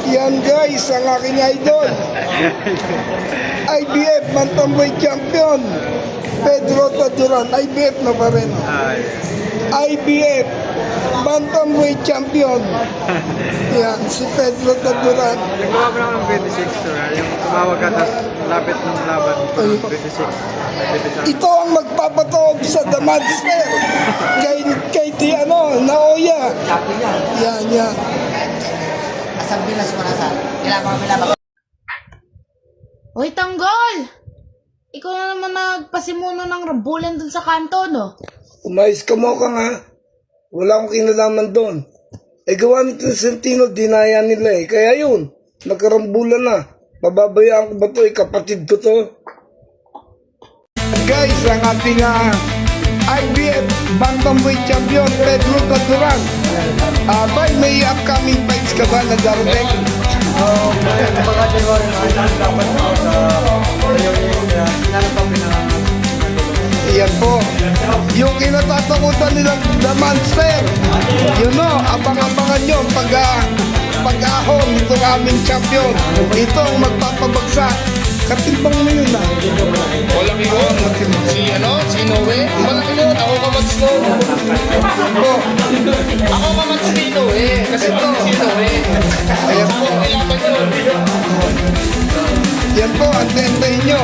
Yan guys, ang aking idol. IBF Bantamweight Champion Pedro Taduran. IBF na pa rin. IBF Bantamweight Champion. Yan, si Pedro Taduran. Nagawa ko ng 26 to, yung tumawag ka tapos lapit ng laban ko ng 26. Ito ang magpapatoob sa The Monster. Kay di Naoya. Yan. Asal bilas mo na sa. Kailangan. Hoy, Tanggol! Ikaw na naman nagpasimuno ng rambulan dun sa kanto, no? Umayos ka mo ka nga. Wala akong kinalaman doon. Gawa nito ng Sentino, dinaya nila eh. Kaya yun, nagkarambulan na. Pababayaan ko ba to? Kapatid ko to. Guys, ang ating IBF Bantamweight Champion Pedro Taduran. May upcoming fights ka ba na darating? Mga January na dapat ako sa Iyan po. Yung kinatatakutan nilang The Monster. Yun o, abang-abangan nyo pag-ahon itong aming champion. Ito ang magpapabagsak. Katimbang mo yun na. Walang yun. Si Noe. Walang yun. Ako kamats no. Ako kamats ni Noe. Kasi ito, si Noe. Ayan po. Ilaban yun. Yan po, antayin nyo.